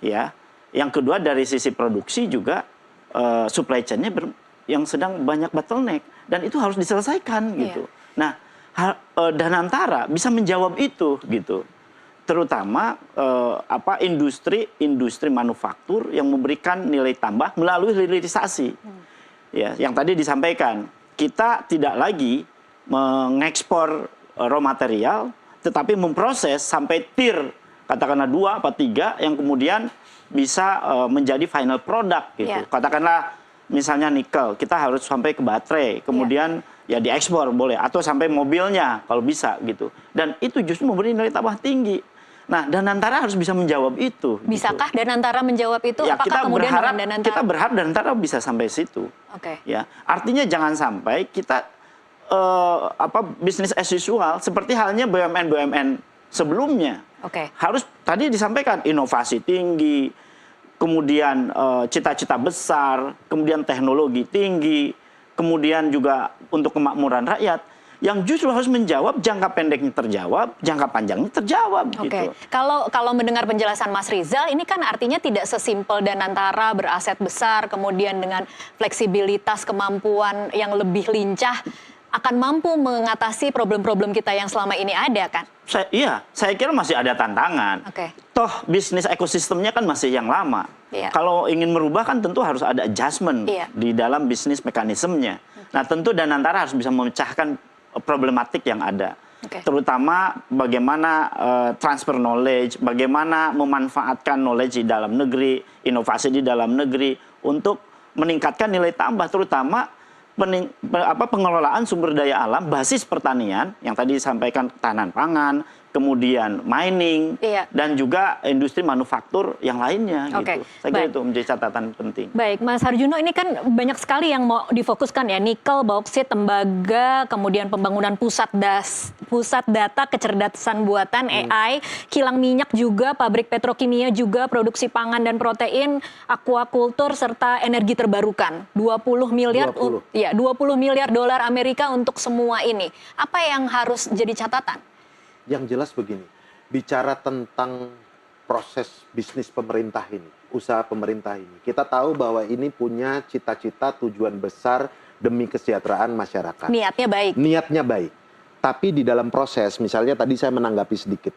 ya. Yang kedua dari sisi produksi juga supply chain-nya yang sedang banyak bottleneck. Dan itu harus diselesaikan gitu. Nah, Danantara bisa menjawab itu gitu. Terutama industri manufaktur yang memberikan nilai tambah melalui hilirisasi. Ya, yang tadi disampaikan, kita tidak lagi mengekspor raw material, tetapi memproses sampai tier katakanlah 2 atau 3 yang kemudian bisa menjadi final product gitu. Katakanlah misalnya nikel, kita harus sampai ke baterai, kemudian ya diekspor boleh, atau sampai mobilnya kalau bisa gitu. Dan itu justru memberi nilai tambah tinggi. Nah, Danantara harus bisa menjawab itu. Bisakah Danantara menjawab itu? Ya, Apakah kemudian dengan Danantara? kita berharap Danantara bisa sampai situ. Oke. Ya, artinya jangan sampai kita bisnis as usual seperti halnya BUMN sebelumnya. Oke. Harus tadi disampaikan inovasi tinggi, kemudian cita-cita besar, kemudian teknologi tinggi, kemudian juga untuk kemakmuran rakyat. Yang justru harus menjawab jangka pendeknya terjawab, jangka panjangnya terjawab. Oke, Gitu. kalau mendengar penjelasan Mas Rizal, ini kan artinya tidak sesimpel Danantara beraset besar, kemudian dengan fleksibilitas kemampuan yang lebih lincah, akan mampu mengatasi problem-problem kita yang selama ini ada kan? Saya kira masih ada tantangan. Oke. Toh bisnis ekosistemnya kan masih yang lama. Iya. Kalau ingin merubah kan tentu harus ada adjustment Iya. di dalam bisnis mekanismenya. Nah tentu Danantara harus bisa memecahkan problematik yang ada. Oke. Terutama bagaimana transfer knowledge, bagaimana memanfaatkan knowledge di dalam negeri, inovasi di dalam negeri untuk meningkatkan nilai tambah, terutama pengelolaan sumber daya alam basis pertanian yang tadi disampaikan, ketahanan pangan, kemudian mining, Iya. dan juga industri manufaktur yang lainnya. Oke, Gitu. Saya kira baik. itu menjadi catatan penting. Baik, Mas Harjuno, ini kan banyak sekali yang mau difokuskan ya, nikel, bauksit, tembaga, kemudian pembangunan pusat data kecerdasan buatan AI, kilang minyak juga, pabrik petrokimia juga, produksi pangan dan protein, aquaculture serta energi terbarukan. 20 miliar 20 miliar dolar Amerika untuk semua ini. Apa yang harus jadi catatan? Yang jelas begini, bicara tentang proses bisnis pemerintah ini, usaha pemerintah ini, kita tahu bahwa ini punya cita-cita tujuan besar demi kesejahteraan masyarakat. Niatnya baik. Niatnya baik. Tapi di dalam proses, misalnya tadi saya menanggapi sedikit,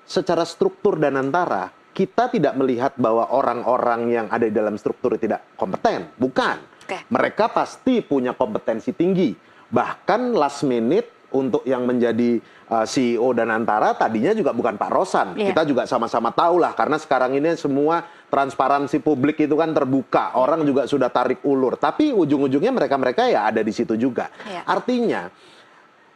secara struktur Danantara, kita tidak melihat bahwa orang-orang yang ada di dalam struktur tidak kompeten. Bukan. Oke. Mereka pasti punya kompetensi tinggi. Bahkan last minute untuk yang menjadi CEO Danantara tadinya juga bukan Pak Rosan. Iya. Kita juga sama-sama tahu lah, karena sekarang ini semua transparansi publik itu kan terbuka. Orang juga sudah tarik ulur. Tapi ujung-ujungnya mereka-mereka ya ada di situ juga. Iya. Artinya,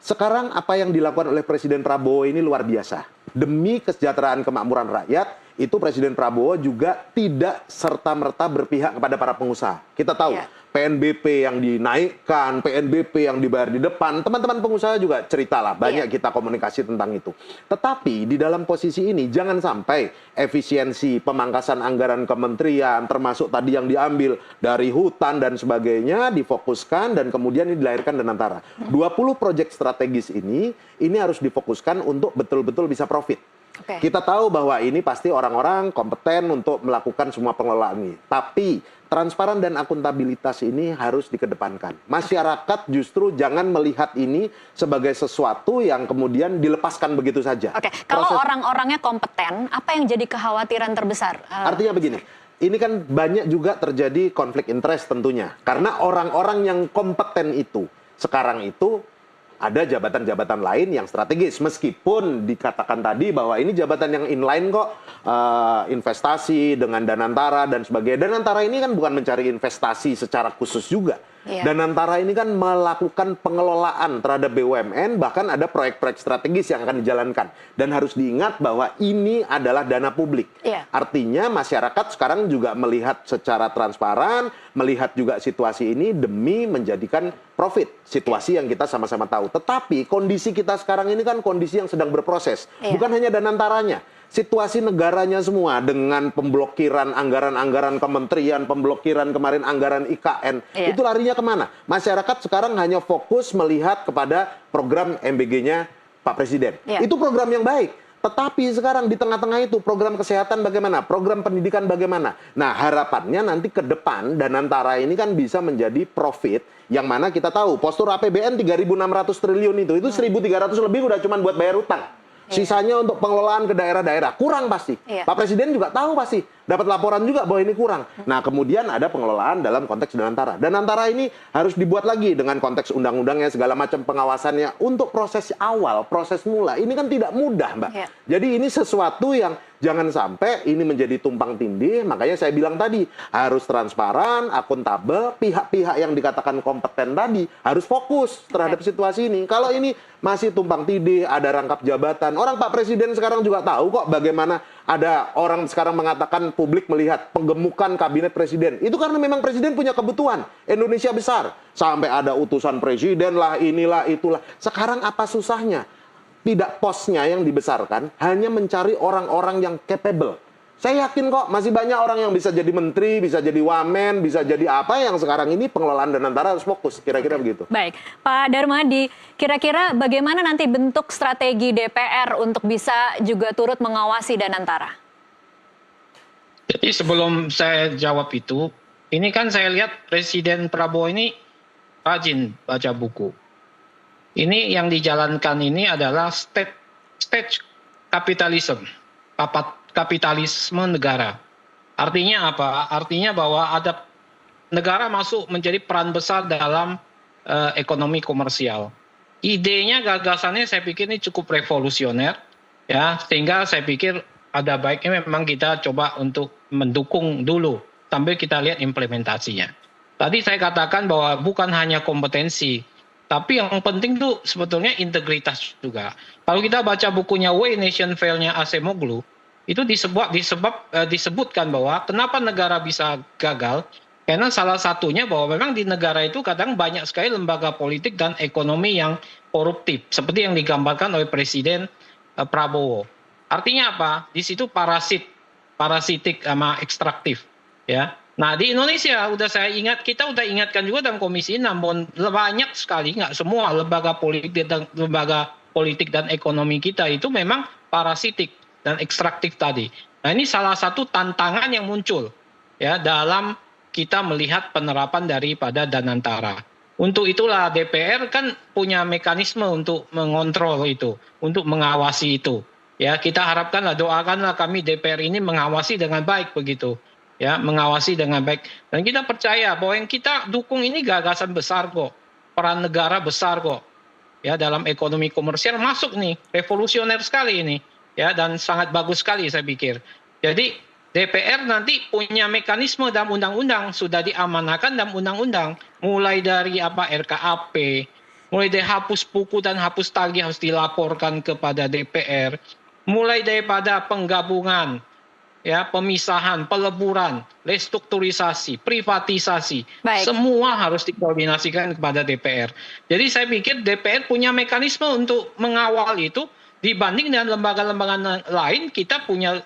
sekarang apa yang dilakukan oleh Presiden Prabowo ini luar biasa. Demi kesejahteraan kemakmuran rakyat, itu Presiden Prabowo juga tidak serta-merta berpihak kepada para pengusaha. Kita tahu, Iya. PNBP yang dinaikkan, PNBP yang dibayar di depan, teman-teman pengusaha juga ceritalah, banyak Iya. kita komunikasi tentang itu. Tetapi di dalam posisi ini, jangan sampai efisiensi pemangkasan anggaran kementerian, termasuk tadi yang diambil dari hutan dan sebagainya, difokuskan dan kemudian ini dilahirkan Danantara. 20 proyek strategis ini harus difokuskan untuk betul-betul bisa profit. Oke. Kita tahu bahwa ini pasti orang-orang kompeten untuk melakukan semua pengelolaan ini. Tapi transparan dan akuntabilitas ini harus dikedepankan. Masyarakat justru jangan melihat ini sebagai sesuatu yang kemudian dilepaskan begitu saja. Oke, kalau orang-orangnya kompeten, apa yang jadi kekhawatiran terbesar? Artinya begini, ini kan banyak juga terjadi konflik interest tentunya. Karena orang-orang yang kompeten itu, sekarang itu ada jabatan-jabatan lain yang strategis. Meskipun dikatakan tadi bahwa ini jabatan yang inline kok, investasi dengan Danantara dan sebagainya. Danantara ini kan bukan mencari investasi secara khusus juga. Iya. Danantara ini kan melakukan pengelolaan terhadap BUMN, bahkan ada proyek-proyek strategis yang akan dijalankan. Dan harus diingat bahwa ini adalah dana publik. Iya. Artinya masyarakat sekarang juga melihat secara transparan, melihat juga situasi ini demi menjadikan profit. Situasi yang kita sama-sama tahu. Tetapi kondisi kita sekarang ini kan kondisi yang sedang berproses. Iya. Bukan hanya Danantaranya. Situasi negaranya semua dengan pemblokiran anggaran-anggaran kementerian, pemblokiran kemarin anggaran IKN. Iya. Itu larinya kemana? Masyarakat sekarang hanya fokus melihat kepada program MBG-nya Pak Presiden. Iya. Itu program yang baik. Tetapi sekarang di tengah-tengah itu program kesehatan bagaimana? Program pendidikan bagaimana? Nah, harapannya nanti ke depan Danantara ini kan bisa menjadi profit yang mana kita tahu postur APBN 3.600 triliun itu 1.300 lebih udah cuma buat bayar utang. Sisanya untuk pengelolaan ke daerah-daerah kurang pasti. Iya. Pak Presiden juga tahu pasti dapat laporan juga bahwa ini kurang. Nah, kemudian ada pengelolaan dalam konteks Danantara. Danantara ini harus dibuat lagi dengan konteks undang-undangnya, segala macam pengawasannya. Untuk proses awal, proses mula, ini kan tidak mudah, Mbak. Ya. Jadi ini sesuatu yang jangan sampai ini menjadi tumpang tindih. Makanya saya bilang tadi, harus transparan, akuntabel, pihak-pihak yang dikatakan kompeten tadi harus fokus terhadap situasi ini. Kalau ini masih tumpang tindih, ada rangkap jabatan. Orang Pak Presiden sekarang juga tahu kok bagaimana ada orang sekarang mengatakan publik melihat penggemukan kabinet presiden. Itu karena memang presiden punya kebutuhan. Indonesia besar. Sampai ada utusan presiden lah, inilah, itulah. Sekarang apa susahnya? Tidak posnya yang dibesarkan, hanya mencari orang-orang yang capable. Saya yakin kok masih banyak orang yang bisa jadi menteri, bisa jadi wamen, bisa jadi apa yang sekarang ini pengelolaan Danantara harus fokus. Kira-kira begitu. Baik, Pak Darmadi, kira-kira bagaimana nanti bentuk strategi DPR untuk bisa juga turut mengawasi Danantara? Jadi sebelum saya jawab itu, ini kan saya lihat Presiden Prabowo ini rajin baca buku. Ini yang dijalankan ini adalah stage capitalism, kapitalisme negara. Artinya apa? Artinya bahwa ada negara masuk menjadi peran besar dalam ekonomi komersial. Idenya, gagasannya saya pikir ini cukup revolusioner, ya, sehingga saya pikir ada baiknya memang kita coba untuk mendukung dulu sambil kita lihat implementasinya. Tadi saya katakan bahwa bukan hanya kompetensi, tapi yang penting tuh sebetulnya integritas juga. Kalau kita baca bukunya Way Nation Fail-nya Acemoglu, itu disebutkan bahwa kenapa negara bisa gagal, karena salah satunya bahwa memang di negara itu kadang banyak sekali lembaga politik dan ekonomi yang koruptif, seperti yang digambarkan oleh Presiden Prabowo. Artinya apa? Di situ parasitik sama ekstraktif, ya. Nah, di Indonesia kita udah ingatkan juga dalam Komisi 6, banyak sekali, nggak semua lembaga politik dan ekonomi kita itu memang parasitik dan ekstraktif tadi. Nah, ini salah satu tantangan yang muncul, ya, dalam kita melihat penerapan daripada Danantara. Untuk itulah DPR kan punya mekanisme untuk mengontrol itu, untuk mengawasi itu. Ya, kita harapkanlah, doakanlah kami DPR ini mengawasi dengan baik begitu. Ya, mengawasi dengan baik. Dan kita percaya bahwa yang kita dukung ini gagasan besar kok. Peran negara besar kok. Ya, dalam ekonomi komersial masuk nih, revolusioner sekali ini. Ya, dan sangat bagus sekali saya pikir. Jadi DPR nanti punya mekanisme dalam undang-undang, sudah diamanahkan dalam undang-undang, mulai dari RKAP, mulai dari hapus buku dan hapus tagih harus dilaporkan kepada DPR, mulai daripada penggabungan, ya, pemisahan, peleburan, restrukturisasi, privatisasi, Baik. semua harus dikoordinasikan kepada DPR. Jadi saya pikir DPR punya mekanisme untuk mengawal itu, dibanding dengan lembaga-lembaga lain kita punya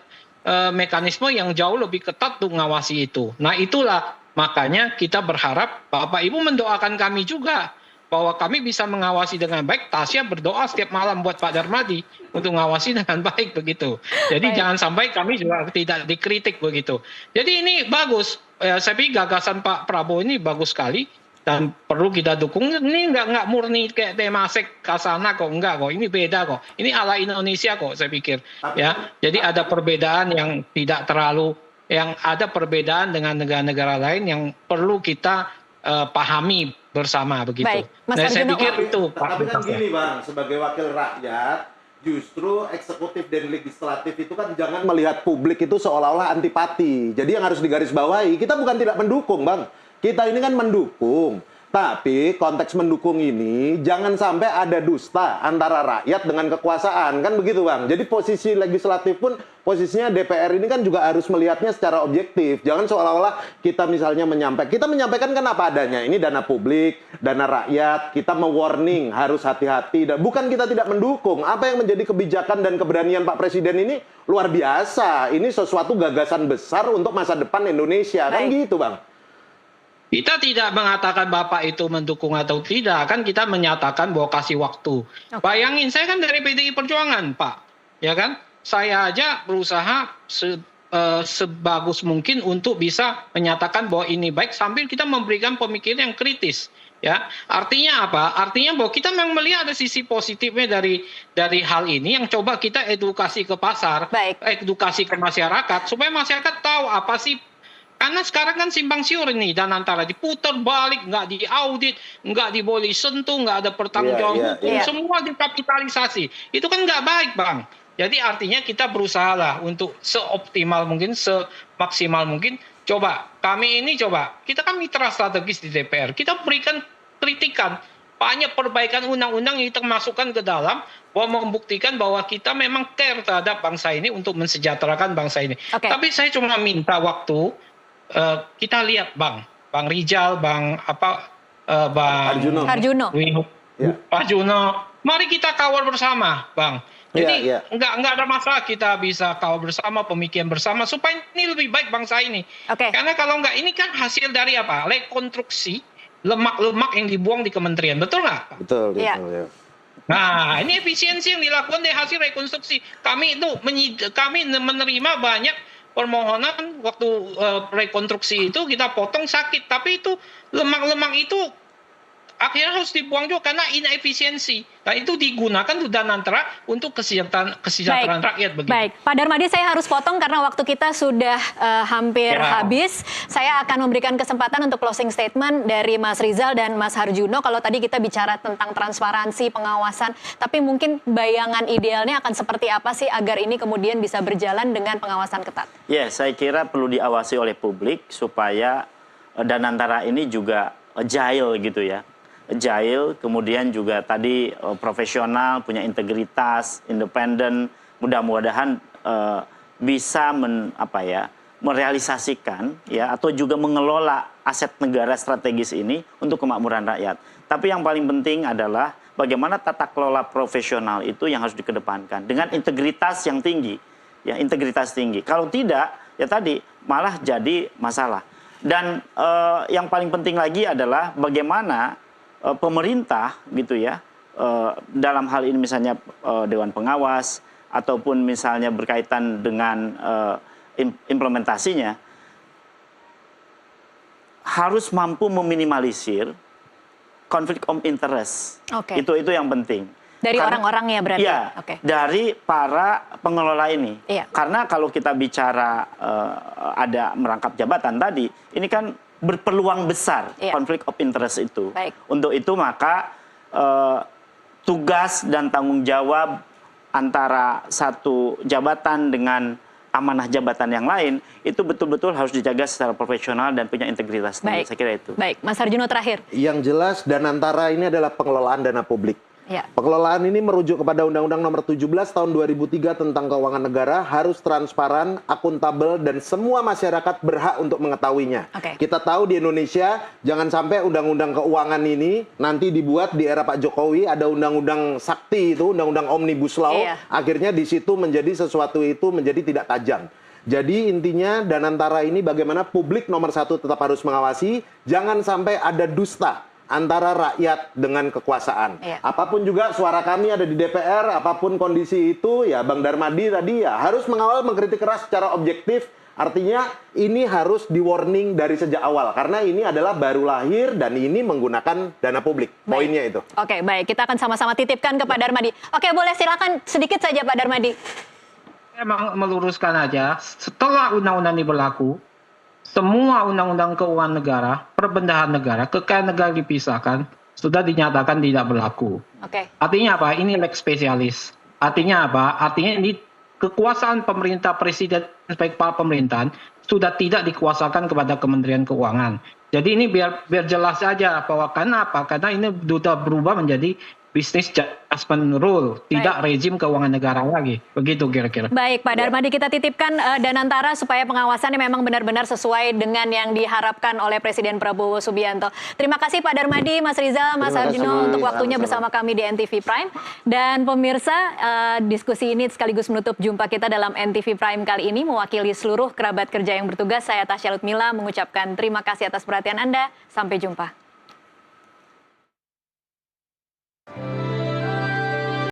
mekanisme yang jauh lebih ketat untuk mengawasi itu. Nah, itulah makanya kita berharap Bapak Ibu mendoakan kami juga bahwa kami bisa mengawasi dengan baik. Tasya berdoa setiap malam buat Pak Darmadi untuk mengawasi dengan baik begitu. Jadi jangan sampai kami juga tidak dikritik begitu. Jadi ini bagus. Saya pikir gagasan Pak Prabowo ini bagus sekali dan perlu kita dukung. Ini nggak murni kayak Temasek Kasana kok, enggak kok. Ini beda kok. Ini ala Indonesia kok saya pikir. Ya, jadi ada perbedaan yang tidak terlalu, yang ada perbedaan dengan negara-negara lain yang perlu kita pahami bersama begitu. Baik, Mas Nah, saya Arjuno. pikir itu. Tapi kan gini Bang, sebagai wakil rakyat, justru eksekutif dan legislatif itu kan jangan melihat publik itu seolah-olah antipati. Jadi yang harus digarisbawahi, kita bukan tidak mendukung Bang. Kita ini kan mendukung. Tapi konteks mendukung ini jangan sampai ada dusta antara rakyat dengan kekuasaan. Kan begitu Bang. Jadi posisi legislatif pun, posisinya DPR ini kan juga harus melihatnya secara objektif. Jangan seolah-olah kita misalnya kita menyampaikan kan apa adanya. Ini dana publik, dana rakyat. Kita mewarning harus hati-hati. Dan bukan kita tidak mendukung. Apa yang menjadi kebijakan dan keberanian Pak Presiden ini luar biasa. Ini sesuatu gagasan besar untuk masa depan Indonesia. Kan gitu Bang. Kita tidak mengatakan Bapak itu mendukung atau tidak, kan kita menyatakan bahwa kasih waktu. Bayangin, saya kan dari PDI Perjuangan, Pak. Ya kan? Saya aja berusaha sebagus mungkin untuk bisa menyatakan bahwa ini baik sambil kita memberikan pemikiran yang kritis. Ya, artinya apa? Artinya bahwa kita memang melihat ada sisi positifnya dari hal ini yang coba kita edukasi ke pasar, Baik. edukasi ke masyarakat supaya masyarakat tahu apa sih. Karena sekarang kan simpang siur ini dan antara diputar balik, nggak diaudit, nggak diboleh sentuh, nggak ada pertanggungjawaban hukum, semua dikapitalisasi. Itu kan nggak baik, Bang. Jadi artinya kita berusaha lah untuk seoptimal mungkin, semaksimal mungkin. Coba kita kan mitra strategis di DPR, kita berikan kritikan banyak perbaikan undang-undang yang kita masukkan ke dalam bahwa membuktikan bahwa kita memang care terhadap bangsa ini untuk mensejahterakan bangsa ini. Tapi saya cuma minta waktu, kita lihat Bang Rijal, Bang Harjuno. Pak Juno, mari kita kawal bersama, Bang. Jadi nggak ada masalah kita bisa kawal bersama, pemikiran bersama supaya ini lebih baik bangsa ini. Karena kalau nggak ini kan hasil dari apa? Rekonstruksi lemak-lemak yang dibuang di kementerian, betul nggak? Betul. Nah, ini efisiensi yang dilakukan dari hasil rekonstruksi. Kami menerima banyak permohonan waktu rekonstruksi itu kita potong sakit, tapi itu lemak-lemak itu akhirnya harus dibuang juga karena inefisiensi. Nah itu digunakan dana antara untuk kesejahteraan rakyat. Begitu. Baik, Pak Darmadi saya harus potong karena waktu kita sudah hampir habis. Saya akan memberikan kesempatan untuk closing statement dari Mas Rizal dan Mas Harjuno. Kalau tadi kita bicara tentang transparansi, pengawasan, tapi mungkin bayangan idealnya akan seperti apa sih agar ini kemudian bisa berjalan dengan pengawasan ketat? Ya, saya kira perlu diawasi oleh publik supaya Danantara ini juga agile gitu ya. Agile, kemudian juga tadi profesional, punya integritas, independen, mudah-mudahan bisa merealisasikan ya atau juga mengelola aset negara strategis ini untuk kemakmuran rakyat. Tapi yang paling penting adalah bagaimana tata kelola profesional itu yang harus dikedepankan dengan integritas yang tinggi, ya integritas tinggi. Kalau tidak, ya tadi malah jadi masalah. Dan yang paling penting lagi adalah bagaimana pemerintah gitu ya dalam hal ini misalnya Dewan Pengawas ataupun misalnya berkaitan dengan implementasinya harus mampu meminimalisir konflik of interest. Itu yang penting. Dari orang-orangnya berarti? Ya, dari para pengelola ini. Karena kalau kita bicara ada merangkap jabatan tadi, ini kan berpeluang besar konflik of interest itu. Untuk itu maka tugas dan tanggung jawab antara satu jabatan dengan amanah jabatan yang lain itu betul-betul harus dijaga secara profesional dan punya integritas tinggi. Saya kira itu. Baik, Mas Harjuno terakhir. Yang jelas Danantara ini adalah pengelolaan dana publik. Pengelolaan ini merujuk kepada Undang-Undang Nomor 17 Tahun 2003 tentang Keuangan Negara, harus transparan, akuntabel, dan semua masyarakat berhak untuk mengetahuinya. Kita tahu di Indonesia, jangan sampai undang-undang keuangan ini nanti dibuat di era Pak Jokowi, ada undang-undang sakti itu, undang-undang Omnibus Law, akhirnya di situ menjadi sesuatu itu menjadi tidak tajam. Jadi intinya Danantara ini bagaimana publik nomor satu tetap harus mengawasi, jangan sampai ada dusta antara rakyat dengan kekuasaan. Apapun juga suara kami ada di DPR, apapun kondisi itu, ya Bang Darmadi tadi ya harus mengawal, mengkritik keras secara objektif. Artinya ini harus di warning dari sejak awal, karena ini adalah baru lahir dan ini menggunakan dana publik. Poinnya itu. Baik. Kita akan sama-sama titipkan ke Pak Darmadi. Boleh silakan sedikit saja Pak Darmadi. Emang meluruskan aja, setelah undang-undang ini berlaku, semua undang-undang keuangan negara, perbendaharaan negara, kekayaan negara dipisahkan, sudah dinyatakan tidak berlaku. Artinya apa? Ini lex spesialis. Artinya apa? Artinya ini kekuasaan pemerintah presiden sebagai kepala pemerintahan sudah tidak dikuasakan kepada Kementerian Keuangan. Jadi ini biar jelas saja bahwa karena apa? Karena ini sudah berubah menjadi business adjustment rule, tidak rezim keuangan negara lagi. Begitu kira-kira. Baik, Pak Darmadi, kita titipkan Danantara supaya pengawasannya memang benar-benar sesuai dengan yang diharapkan oleh Presiden Prabowo Subianto. Terima kasih Pak Darmadi, Mas Rizal, Mas Harjuno untuk waktunya bersama kami di NTV Prime. Dan pemirsa, diskusi ini sekaligus menutup jumpa kita dalam NTV Prime kali ini. Mewakili seluruh kerabat kerja yang bertugas, saya Tasya Lutmila mengucapkan terima kasih atas perhatian Anda. Sampai jumpa.